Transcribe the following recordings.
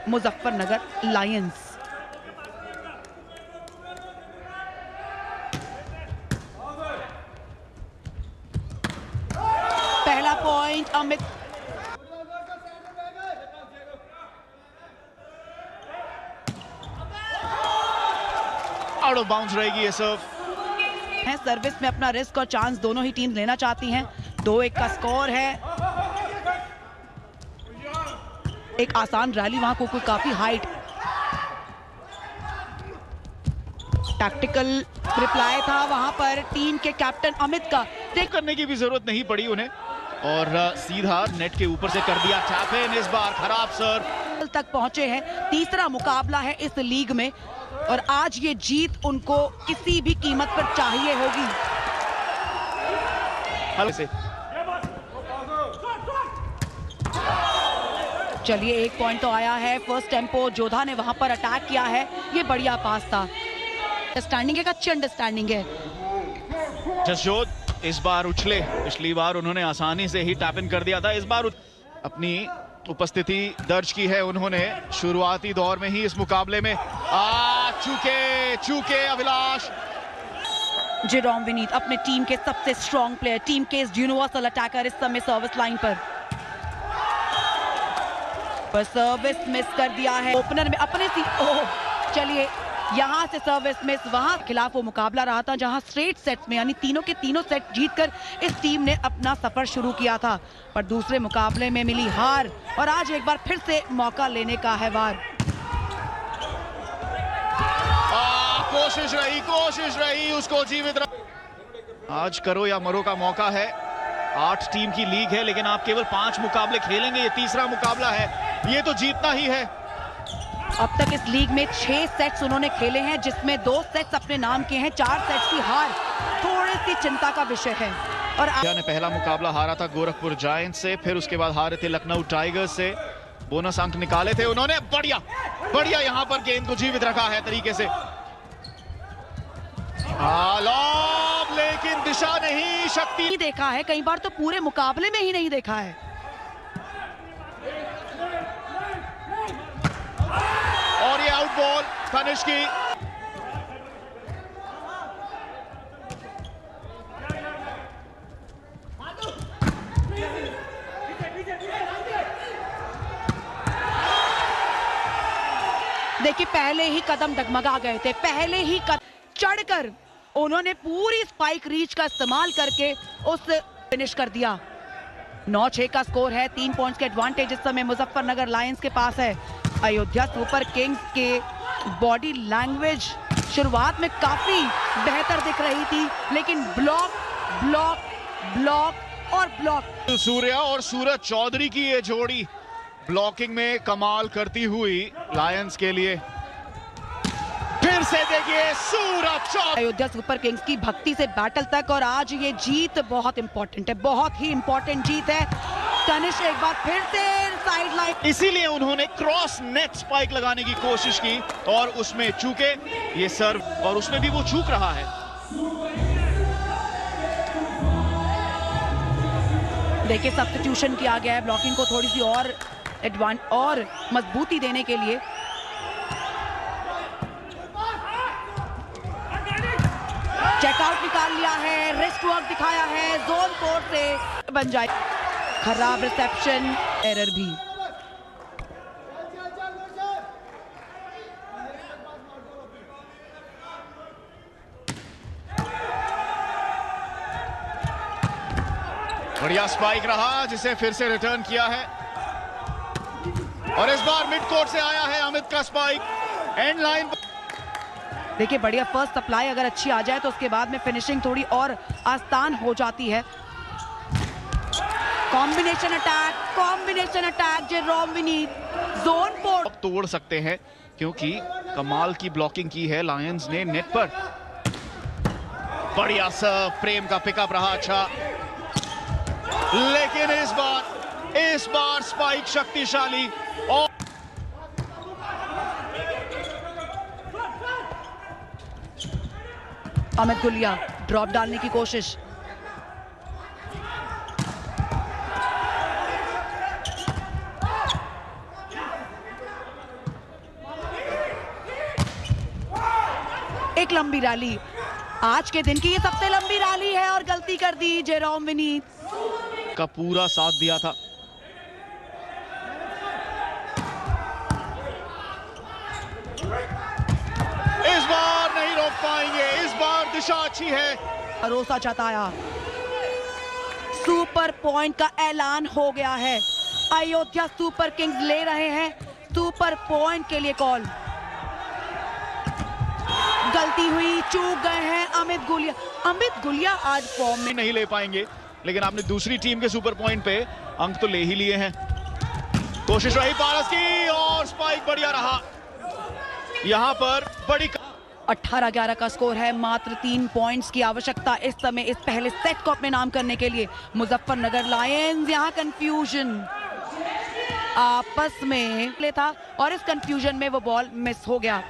Muzaffarnagar Lions. पहला point Amit. Out of bounds रहेगी ये सर्व। सर्विस में अपना रिस्क और चांस दोनों ही टीम लेना चाहती हैं। 2-1 का स्कोर है। एक आसान रैली वहां को काफी हाइट। टैक्टिकल रिप्लाई था वहां पर टीम के कैप्टन अमित का। टेक करने की भी जरूरत नहीं पड़ी उन्हें और सीधा नेट के ऊपर से कर दिया टैप इन। इस बार खराब सर्व तक पहुंचे हैं। तीसरा मुकाबला है इस लीग में और आज ये जीत उनको किसी भी कीमत पर चाहिए होगी। चलिए, एक पॉइंट तो आया है। फर्स्ट टेम्पो जोधा ने वहां पर अटैक किया है। ये बढ़िया पास था। अंडरस्टैंडिंग है, अच्छी अंडरस्टैंडिंग है। जसजोत इस बार उछले। पिछली बार उन्होंने आसानी से ही टैप इन कर दिया था। इस बार अपनी उपस्थिति दर्ज की है उन्होंने शुरुआती दौर में ही इस मुकाबले में। चूके अभिलाष। जेरोम विनीत अपने टीम के सबसे स्ट्रॉन्ग प्लेयर, टीम के यूनिवर्सल अटैकर, इस समय सर्विस लाइन पर सर्विस मिस कर दिया है। ओपनर में अपने चलिए, यहां से सर्विस मिस। वहां खिलाफ वो मुकाबला रहा था जहां स्ट्रेट सेट्स में यानी तीनों के तीनों सेट जीतकर इस टीम ने अपना सफर शुरू किया था, पर दूसरे मुकाबले में मिली हार और आज एक बार फिर से मौका लेने का है वार। कोशिश रही उसको जीवित आज करो या मरो का मौका है। 8 टीम की लीग है लेकिन आप केवल 5 मुकाबले खेलेंगे। ये तीसरा मुकाबला है, ये तो जीतना ही है। अब तक इस लीग में 6 सेट्स उन्होंने खेले हैं जिसमें 2 सेट्स अपने नाम के हैं। 4 सेट्स की हार थोड़ी सी चिंता का विषय है। और ने पहला मुकाबला हारा था गोरखपुर जायंट्स से, फिर उसके बाद हारे थे लखनऊ टाइगर्स से। बोनस अंक निकाले थे उन्होंने। बढ़िया यहां पर गेंद को जीवित रखा है तरीके से। लेकिन दिशा नहीं, शक्ति देखा है कई बार, तो पूरे मुकाबले में ही नहीं देखा है। और ये आउट बॉल तनिष की। देखिए, पहले ही कदम डगमगा गए थे। पहले ही चढ़कर उन्होंने पूरी स्पाइक रीच का इस्तेमाल करके उस फिनिश कर दिया। 9-6 का स्कोर है। 3 पॉइंट्स के एडवांटेज इस समय मुजफ्फरनगर लायंस के पास है। अयोध्या सुपर किंग्स के बॉडी लैंग्वेज शुरुआत में काफी बेहतर दिख रही थी, लेकिन ब्लॉक और ब्लॉक। सूर्या और सूरज चौधरी की ये जोड़ी ब्लॉकिंग में कमाल करती हुई लायंस के लिए। फिर से देखिए सूरज चौधरी। अयोध्या सुपर किंग्स की भक्ति से बैटल तक, और आज ये जीत बहुत इंपॉर्टेंट है, बहुत ही इंपॉर्टेंट जीत है। तनिष एक बार फिर से साइड लाइन, इसीलिए उन्होंने क्रॉस नेट स्पाइक लगाने की कोशिश की और उसमें चूके ये सर्व, और उसमें भी वो चूक रहा है। देखिए, सब्स्टिट्यूशन किया गया है ब्लॉकिंग को थोड़ी सी और मजबूती देने के लिए। चेकआउट निकाल लिया है, रिस्ट वर्क दिखाया है, जोन 4 से बन जाए। खराब रिसेप्शन, एरर भी। बढ़िया स्पाइक रहा जिसे फिर से रिटर्न किया है, और इस बार मिड कोर्ट से आया है अमित का स्पाइक एंड लाइन। देखिए, बढ़िया फर्स्ट सप्लाई अगर अच्छी आ जाए तो उसके बाद में फिनिशिंग थोड़ी और आसान हो जाती है। Combination attack Jerome Vineet, zone 4 तोड़ सकते हैं क्योंकि कमाल की ब्लॉकिंग की है लायंस ने नेट पर। बढ़िया सर्व, प्रेम का पिकअप रहा अच्छा, लेकिन इस बार स्पाइक शक्तिशाली। और अमित गुलिया ड्रॉप डालने की कोशिश, एक लंबी रैली, आज के दिन की ये सबसे लंबी रैली है और गलती कर दी जेरोम विनीत का पूरा साथ दिया था। इस बार नहीं रोक पाएंगे, इस बार दिशा अच्छी है। भरोसा जताया, सुपर पॉइंट का ऐलान हो गया है। अयोध्या सुपर किंग्स ले रहे हैं सुपर पॉइंट के लिए कॉल। गलती हुई, चूक गए हैं अमित गुलिया। अमित गुलिया आज फॉर्म में नहीं ले पाएंगे, लेकिन आपने दूसरी टीम के सुपर पॉइंट पे अंक तो ले ही लिए हैं। कोशिश रही पारस की और स्पाइक बढ़िया रहा। यहां पर बड़ी 18-11 का स्कोर है, मात्र 3 पॉइंट्स की आवश्यकता इस समय इस पहले सेट को अपने नाम करने के लिए। मुजफ्फरनगर लायंस यहां कंफ्यूजन आपस में ले था और इस कंफ्यूजन में वो बॉल मिस हो गया।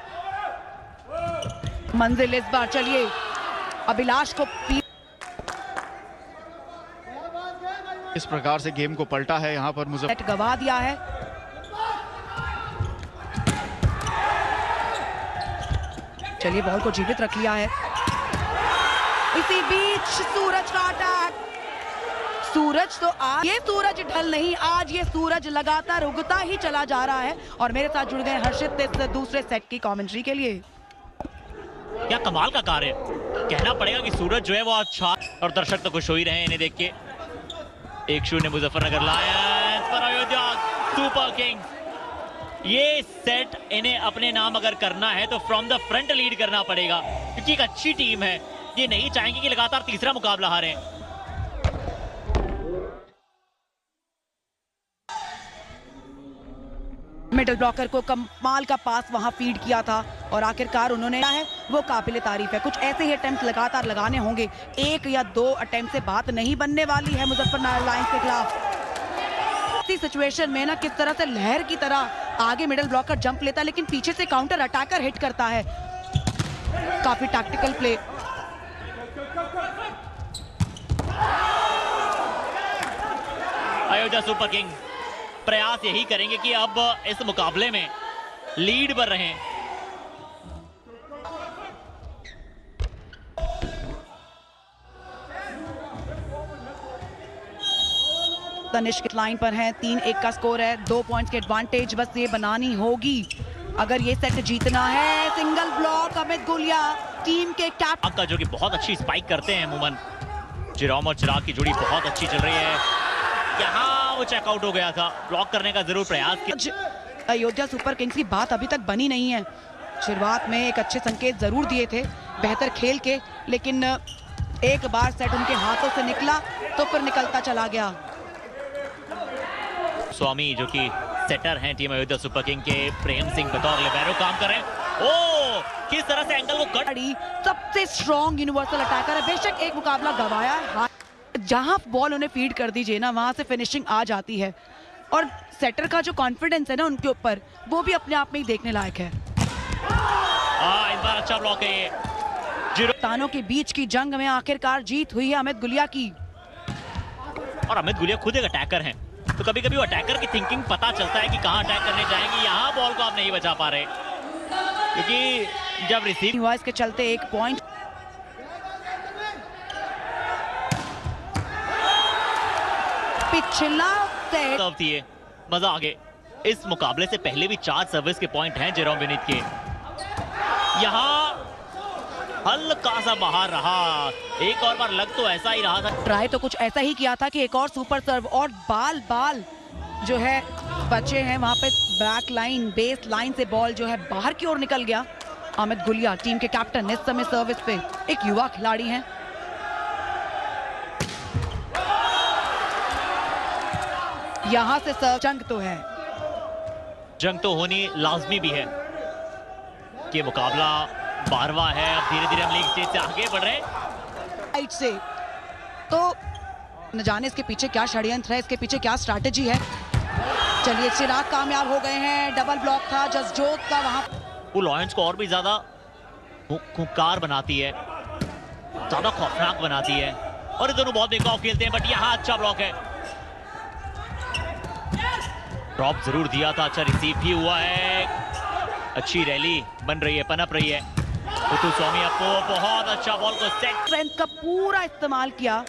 मंजिल इस बार चलिए अभिलाष को इस प्रकार से गेम को पलटा है यहां पर सेट गवा दिया है। चलिए बॉल को जीवित रख लिया है। इसी बीच सूरज का अटैक। सूरज तो आज ये सूरज ढल नहीं, आज ये सूरज लगातार उगता ही चला जा रहा है। और मेरे साथ जुड़ गए हर्षित इस दूसरे सेट की कमेंट्री के लिए। क्या कमाल का कार्य, कहना पड़ेगा कि सूरज जो है वो अच्छा, और दर्शक तो खुश हो ही रहे हैं इन्हें देख के। 1-0 मुजफ्फरनगर लायंस पर अयोध्या सुपर किंग्स। ये सेट इन्हें अपने नाम अगर करना है तो फ्रॉम द फ्रंट लीड करना पड़ेगा, क्योंकि एक अच्छी टीम है। ये नहीं चाहेंगे कि लगातार तीसरा मुकाबला हारें। मिडिल ब्लॉकर को कमाल का पास वहां फीड किया था और आखिरकार उन्होंने है वो काबिले तारीफ है। कुछ ऐसे ही अटेम्प्ट लगातार लगाने होंगे, 1 या 2 अटेम्प्ट से बात नहीं बनने वाली है मुजफ्फरनगर लायंस के खिलाफ। इसी सिचुएशन में ना किस तरह से लहर की तरह आगे मिडिल ब्लॉकर जंप लेता है, लेकिन पीछे से काउंटर अटैकर हिट करता है। काफी tactical play. Ayodhya super Kings प्रयास यही करेंगे कि अब इस मुकाबले में लीड पर रहें। तनिष्क लाइन पर हैं, 3-1 का स्कोर है, 2 पॉइंट्स की एडवांटेज बस ये बनानी होगी अगर ये सेट जीतना है। Single block Amit Gulia team के कैप्टन का जो कि बहुत अच्छी स्पाइक करते हैं। अमूमन जिरोम और चिराग की जोड़ी बहुत अच्छी चल रही है। यहाँ वो चेकआउट हो गया था, ब्लॉक करने का जरूर प्रयास किया। अयोध्या सुपर किंग्स की बात अभी तक बनी नहीं है। शुरुआत में एक अच्छे संकेत जरूर दिए थे बेहतर खेल के, लेकिन एक बार सेट उनके हाथों से निकला तो फिर निकलता चला गया। स्वामी जो कि सेटर हैं टीम अयोध्या सुपर किंग के, प्रेम सिंह बतौर लिबेरो काम कर रहे हैं। ओ किस तरह से एंगल को कट। सबसे स्ट्रॉन्ग यूनिवर्सल अटैकर है, बेशक एक मुकाबला गवाया है। जहां बॉल उन्हें फीड कर दीजिए ना, वहां से फिनिशिंग आ जाती है। और सेटर का जो कॉन्फिडेंस है ना उनके ऊपर, वो भी अपने आप में ही देखने लायक है। इस बार अच्छा ब्लॉक है ये। तानों के बीच की जंग में आखिरकार जीत हुई है अमित गुलिया की। और अमित गुलिया खुद एक अटैकर हैं, तो कभी कभी वो अटैकर की थिंकिंग पता चलता है कि कहां अटैक करने जाएंगे। यहाँ बॉल को आप नहीं बचा पा रहे, क्योंकि जब रिसीव हुआ इसके चलते 1 पॉइंट। पिछला सर्व थी, मजा आ गया। इस मुकाबले से पहले भी 4 सर्विस के पॉइंट हैं जेरोम विनीत के। यहाँ हल्का सा बाहर रहा, एक और बार लग तो ऐसा ही रहा था। ट्राई तो कुछ ऐसा ही किया था कि एक और सुपर सर्व, और बाल जो है बचे हैं वहां पे। बैक लाइन बेस लाइन से बॉल जो है बाहर की ओर निकल गया। अमित गुलिया टीम के कैप्टन इस समय सर्विस पे एक युवा खिलाड़ी हैं। यहां से सर्व जंग तो है, जंग तो होनी लाजमी भी है कि मुकाबला 12वां है। अब धीरे धीरे हम लीग स्टेज से आगे बढ़ रहे हैं। राइट से तो न जाने इसके पीछे क्या षड्यंत्र है, इसके पीछे क्या स्ट्रैटेजी है। चलिए चिराग कामयाब हो गए हैं, डबल ब्लॉक था जसजोत का वहां। वो लॉयंस को और भी ज्यादा खूंखार बनाती है, ज्यादा खौफनाक बनाती है। और ये दोनों बहुत बेखौफ खेलते हैं, बट यहाँ अच्छा ब्लॉक है। ड्रॉप जरूर दिया था, अच्छा रिसीव भी हुआ है। अच्छी रैली बन रही है, पनप रही है। मुथुस्वामी अप्पू बहुत अच्छा बॉल को सेट, स्ट्रेंथ का पूरा इस्तेमाल किया,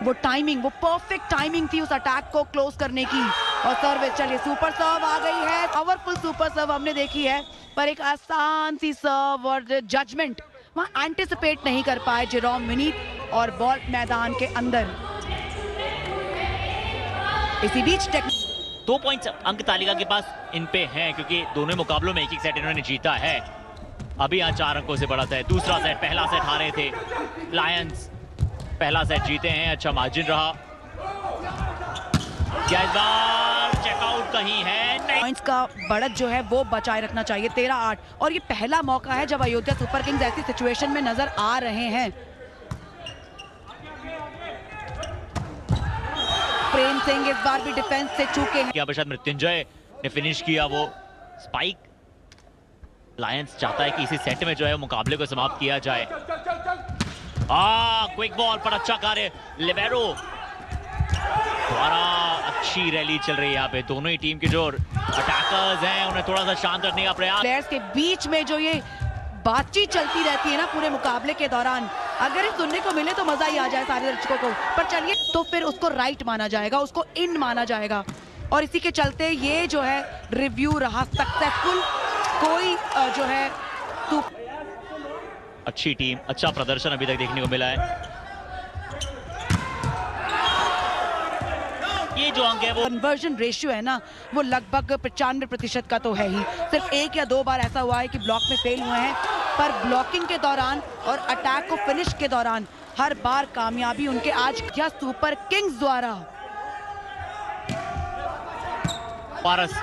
वो टाइमिंग, वो परफेक्ट टाइमिंग थी उस अटैक को क्लोज करने की। और सर्विस, चलिए सुपर सर्व आ गई है, पावरफुल सुपर सर्व हमने देखी है, पर एक आसान सी सर्व और जजमेंट वहां एंटिसिपेट नहीं कर पाए जेरोम विनीत और बॉल मैदान के अंदर। इसी बीच 2 पॉइंट्स अंक तालिका के पास इन पे हैं, क्योंकि दोनों मुकाबलों में एक सेट इन्होंने जीता है। अभी यहाँ 4 अंकों से बढ़त है। दूसरा सेट, पहला सेट हारे थे लायंस, पहला सेट जीते हैं, अच्छा मार्जिन रहा। क्या इस बार चेकआउट कहीं है? पॉइंट्स का बढ़त जो है वो बचाए रखना चाहिए, 13-8, और ये पहला मौका है जब अयोध्या सुपर किंग्स ऐसी सिचुएशन में नजर आ रहे हैं। प्रेम सिंह इस बार भी डिफेंस से चूके हैं। क्या बशात मृत्युंजय ने फिनिश किया वो स्पाइक। लायंस चाहता है कि इसी सेट में जो है मुकाबले को समाप्त किया जाए। क्विक बॉल पर अच्छा कार्य लिबेरो द्वारा, अच्छी रैली चल रही है यहाँ पे। दोनों ही टीम के जो अटैकर्स हैं उन्हें थोड़ा सा शांत रखने का प्रयास। प्लेयर्स के बीच में जो ये बातचीत चलती रहती है ना पूरे मुकाबले के दौरान, अगर ये सुनने को मिले तो मजा ही आ जाए सारे दर्शकों को, पर चलिए तो फिर उसको राइट माना जाएगा, उसको इन माना जाएगा। और इसी के चलते ये जो है रिव्यू रहा सक्सेसफुल। कोई जो है अच्छी टीम, अच्छा प्रदर्शन अभी तक देखने को मिला है। ये जो अंक है वो कन्वर्जन रेशियो है ना, वो लगभग 95% का तो है ही। सिर्फ 1 या 2 बार ऐसा हुआ है कि ब्लॉक में फेल हुए हैं, पर ब्लॉकिंग के दौरान और अटैक को फिनिश के दौरान हर बार कामयाबी उनके आज या सुपर किंग्स द्वारा। पारस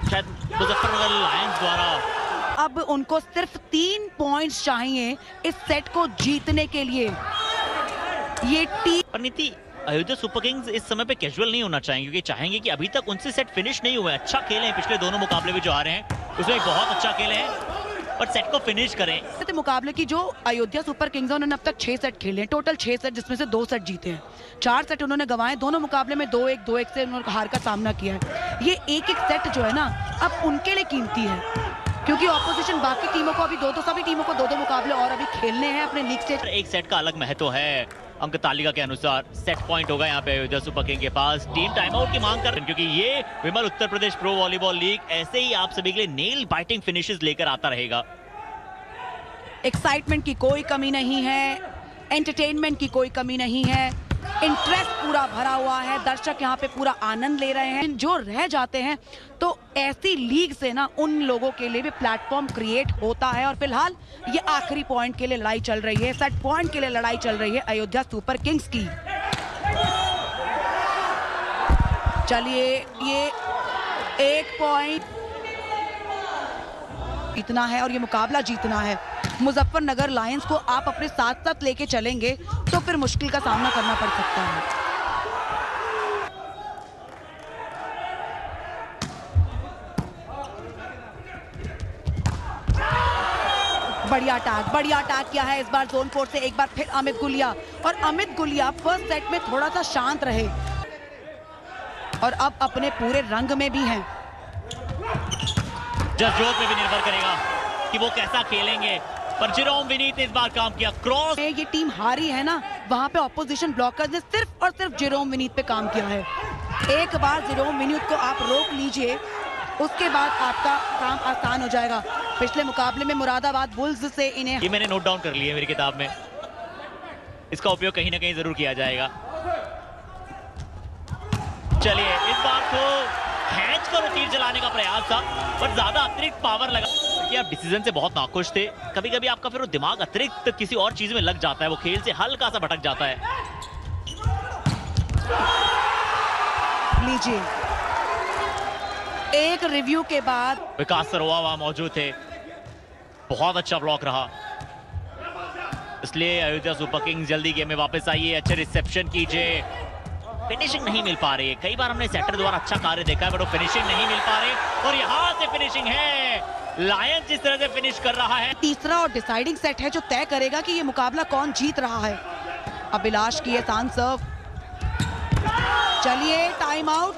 शायद मुजफ्फरनगर लायंस द्वारा। अब उनको सिर्फ 3 पॉइंट्स चाहिए इस सेट को जीतने के लिए। ये टीम पर नीति, अयोध्या सुपर किंग्स इस समय पे कैजुअल नहीं होना चाहेंगे, क्योंकि चाहेंगे कि अभी तक उनसे सेट फिनिश नहीं हुआ है। अच्छा खेले हैं, पिछले दोनों मुकाबले भी जो हारे हैं उसमें बहुत अच्छा खेले हैं, पर सेट को फिनिश करें। मुकाबले की जो अयोध्या सुपर किंग्स है उन्होंने अब तक 6 सेट खेले हैं, टोटल 6 सेट, जिसमें से 2 सेट जीते हैं, 4 सेट उन्होंने गंवाए। दोनों मुकाबले में 2-1 से उन्होंने हार का सामना किया है। ये एक सेट जो है ना अब उनके लिए कीमती है, क्योंकि ऑपोजिशन बाकी टीमों को अभी सभी टीमों को 2-2 मुकाबले और अभी खेलने हैं अपने लीग स्टेज। एक सेट का अलग महत्व है। अंक तालिका के अनुसार सेट पॉइंट होगा यहाँ पे अयोध्या सुपर किंग के पास। टीम टाइम आउट की मांग कर रहे हैं, क्योंकि ये विमल Uttar Pradesh pro volleyball league ऐसे ही आप सभी के लिए नेल बाइटिंग फिनिशेस लेकर आता रहेगा। एक्साइटमेंट की कोई कमी नहीं है, एंटरटेनमेंट की कोई कमी नहीं है, इंटरेस्ट पूरा भरा हुआ है, दर्शक यहाँ पे पूरा आनंद ले रहे हैं। जो रह जाते हैं तो ऐसी लीग से ना उन लोगों के लिए भी प्लेटफॉर्म क्रिएट होता है। और फिलहाल ये आखिरी पॉइंट के लिए लड़ाई चल रही है, सेट पॉइंट के लिए लड़ाई चल रही है अयोध्या सुपर किंग्स की। चलिए, ये 1 पॉइंट जीतना है और ये मुकाबला जीतना है। मुजफ्फरनगर लायंस को आप अपने साथ साथ लेके चलेंगे तो फिर मुश्किल का सामना करना पड़ सकता है। बढ़िया अटैक किया है इस बार जोन 4 से। एक बार फिर अमित गुलिया, और अमित गुलिया फर्स्ट सेट में थोड़ा सा शांत रहे और अब अपने पूरे रंग में भी हैं। जसजोत पे भी निर्भर करेगा कि वो कैसा खेलेंगे, पर जेरोम विनीत ने इस बार काम किया। क्रॉस, ये टीम हारी है ना, वहां पे ऑपोजिशन ब्लॉकर्स ने सिर्फ और सिर्फ जेरोम विनीत पे काम किया है। एक बार जेरोम विनीत को आप रोक लीजिए, उसके बाद आपका काम आसान हो जाएगा। पिछले मुकाबले में मुरादाबाद बुल्स से इन्हें, ये मैंने नोट डाउन कर लिया है मेरी किताब में, इसका उपयोग कहीं ना कहीं जरूर किया जाएगा। चलिए, इस बार तो हैच कर तीर चलाने का प्रयास था, पर ज्यादा अतिरिक्त पावर लगा कि आप डिसीजन से बहुत नाखुश थे। कभी कभी आपका फिर वो दिमाग अतिरिक्त किसी और चीज में लग जाता है, वो खेल से हल्का सा भटक जाता है। लीजिए, एक रिव्यू के बाद विकास सरोवा वहां मौजूद थे, बहुत अच्छा ब्लॉक रहा, इसलिए अयोध्या सुपर किंग्स जल्दी गेम में वापस आइए, अच्छे रिसेप्शन कीजिए। फिनिशिंग नहीं मिल पा रही है, कई बार हमने सेटर द्वारा अच्छा कार्य देखा है, बट वो फिनिशिंग नहीं मिल पा रही, और यहां से फिनिशिंग है। लायंस जिस तरह से फिनिश कर रहा है, तीसरा और डिसाइडिंग सेट है जो तय करेगा कि ये मुकाबला कौन जीत रहा है। अभिलाष की ये शान सर्व। चलिए, टाइम आउट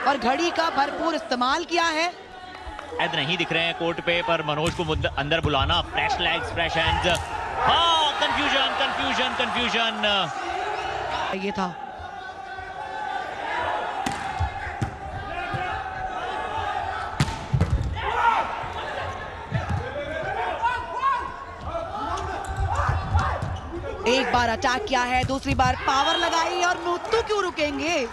और घड़ी का भरपूर इस्तेमाल किया है। शायद नहीं दिख रहे हैं कोर्ट पे, पर मनोज को अंदर बुलाना, फ्रेश लेग्स, फ्रेश हैंड्स। हाँ, कंफ्यूजन। ये था एक बार अटैक किया है, दूसरी बार पावर लगाई और मुत्तू क्यों रुकेंगे।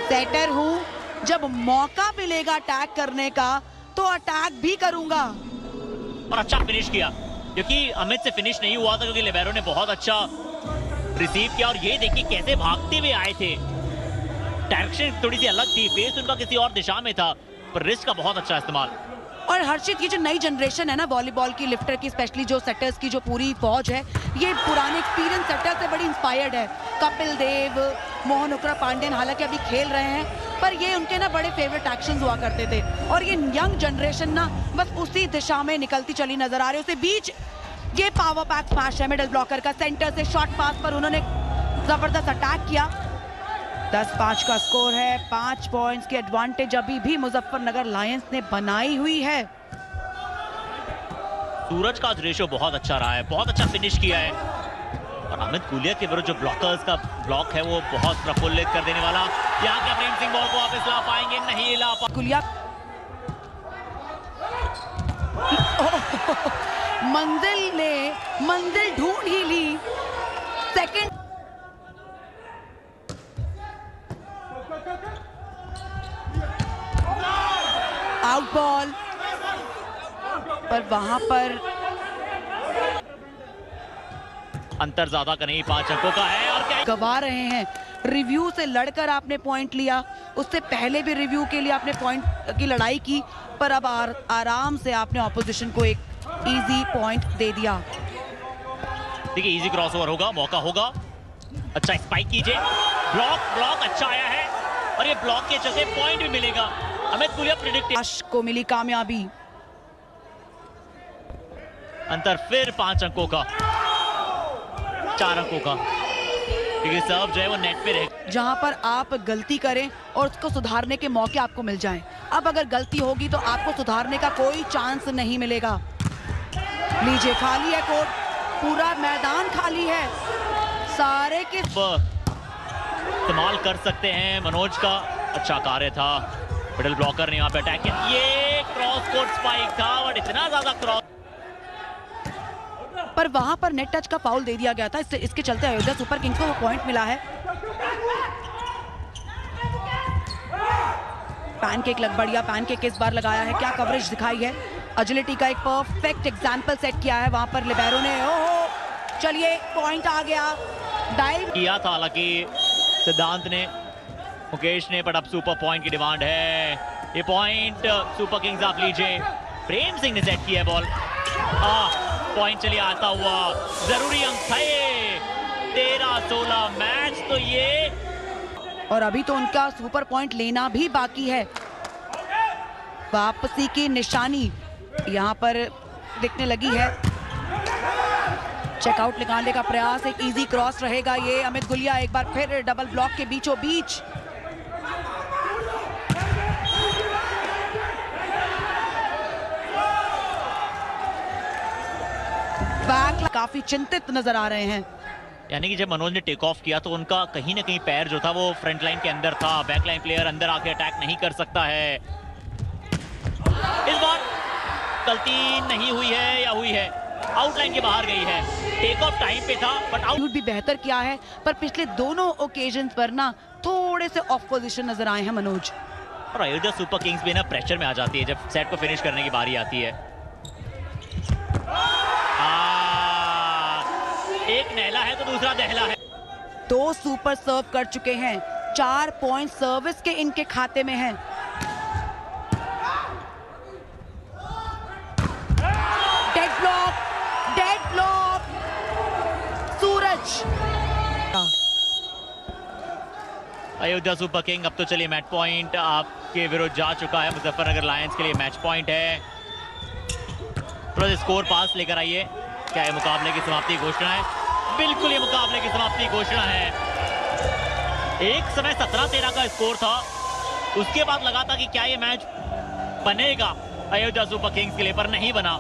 सेटर हूं, जब मौका मिलेगा अटैक करने का तो अटैक भी करूंगा। और अच्छा फिनिश किया, क्योंकि अमित से फिनिश नहीं हुआ था, क्योंकि लिबेरो ने बहुत अच्छा रिसीव किया। और ये देखिए कैसे भागते हुए आए थे, डायरेक्शन थोड़ी सी अलग थी, फेस उनका किसी और दिशा में था, पर रिस्ट का बहुत अच्छा इस्तेमाल। और हर्षित, ये जो नई जनरेशन है ना वॉलीबॉल की, लिफ्टर की, स्पेशली जो सेटर्स की जो पूरी फौज है, ये पुराने एक्सपीरियंस सेटर से बड़ी इंस्पायर्ड है। कपिल देव, मोहन उग्रा पांडेन हालांकि अभी खेल रहे हैं, पर ये उनके ना बड़े फेवरेट एक्शंस हुआ करते थे। और ये यंग जनरेशन ना बस उसी दिशा में निकलती चली नजर आ रही है। उसे बीच ये पावर पैक स्मैश है मिडल ब्लॉकर का, सेंटर से शॉर्ट पास पर उन्होंने जबरदस्त अटैक किया। 10-5 का स्कोर है, 5 पॉइंट्स की एडवांटेज अभी भी मुजफ्फरनगर लायंस ने बनाई हुई है। सूरज का रेशो बहुत अच्छा रहा है, बहुत अच्छा फिनिश किया है। और अमित गुलिया के विरुद्ध जो ब्लॉकर्स का ब्लॉक है वो बहुत प्रफुल्लित कर देने वाला। यहाँ क्या प्रेम सिंह बॉल को वापस ला पाएंगे? नहीं ला पाएंगे। गुलिया मंजिल ढूंढ ही ली। सेकंड आउट बॉल, पर वहां पर अंतर ज्यादा का नहीं, 5 अंकों का है। और क्या गवा रहे हैं, रिव्यू से लड़कर आपने पॉइंट लिया, उससे पहले भी रिव्यू के लिए आपने पॉइंट की लड़ाई की, पर अब आराम से आपने ऑपोजिशन को एक इजी पॉइंट दे दिया। देखिए इजी क्रॉसओवर होगा, मौका होगा। अच्छा स्पाइक कीजिए, ब्लॉक अच्छा आया है, और ये ब्लॉक के चलते पॉइंट भी मिलेगा। अमित गुलिया प्रेडिक्ट को मिली कामयाबी। अंतर फिर 5 अंकों का, 4 अंकों का, क्योंकि सर्व जो है वो नेट पे रहे। जहां पर आप गलती करें और उसको सुधारने के मौके आपको मिल जाएं। अब अगर गलती होगी तो आपको सुधारने का कोई चांस नहीं मिलेगा। लीजिए, खाली है कोर्ट, पूरा मैदान खाली है, सारे के इस्तेमाल कर सकते हैं। मनोज का अच्छा कार्य था, मिडल ब्लॉकर ने यहाँ पे अटैक किया। ये क्रॉस कोर्ट स्पाइक था, बट इतना ज्यादा क्रॉस, पर वहां पर नेट टच का फाउल दे दिया गया था। इसके चलते अयोध्या सुपर किंग्स को पॉइंट मिला है। पैनकेक बढ़िया पैनकेक इस बार लगाया है, क्या कवरेज दिखाई है। एजिलिटी का एक परफेक्ट एग्जांपल सेट किया है वहां पर लिबेरो ने। ओहो, चलिए पॉइंट आ गया। डाइव किया था हालांकि सिद्धांत ने, मुकेश ने, बट अब सुपर पॉइंट की डिमांड है। ये पॉइंट सुपर किंग्स आप लीजिए। प्रेम सिंह ने सेट किया है बॉल, पॉइंट चलिए आता हुआ, जरूरी अंक था ये। 13-16 मैच तो ये, और अभी तो उनका सुपर पॉइंट लेना भी बाकी है। वापसी की निशानी यहाँ पर दिखने लगी है। चेकआउट निकालने का प्रयास, एक इजी क्रॉस रहेगा ये। अमित गुलिया एक बार फिर डबल ब्लॉक के बीचों बीच। बैक काफी चिंतित नजर आ रहे हैं। यानी कि जब मनोज ने टेक ऑफ किया तो उनका कहीं ना कहीं पैर जो था वो फ्रंट लाइन के अंदर था। बैक लाइन प्लेयर अंदर आके अटैक नहीं कर सकता है। इस बार गलती नहीं हुई है या हुई है, आउटलाइन के बाहर गई है। टेक ऑफ टाइम पे था, बट आउट भी बेहतर किया है, पर पिछले दोनों ओकेजन्स पर ना थोड़े से ऑफ पोजीशन नजर आए हैं मनोज। और अयोध्या सुपर किंग्स भी ना प्रेशर में आ जाती है जब सेट को फिनिश करने की बारी आती है। एक नहला है तो दूसरा दहला है। 2 सुपर सर्व कर चुके हैं, 4 पॉइंट सर्विस के इनके खाते में हैं। डेड ब्लॉक सूरज। अयोध्या सुपर किंग अब तो चलिए मैच पॉइंट आपके विरुद्ध जा चुका है। मुजफ्फरनगर लायंस के लिए मैच पॉइंट है। थोड़ा स्कोर पास लेकर आइए। क्या ये मुकाबले की समाप्ति घोषणा है? बिल्कुल ये मुकाबले की समाप्ति घोषणा है। एक समय 17-13 का स्कोर था, उसके बाद लगा था कि क्या ये मैच बनेगा अयोध्या सुपर किंग्स के लिए, पर नहीं बना।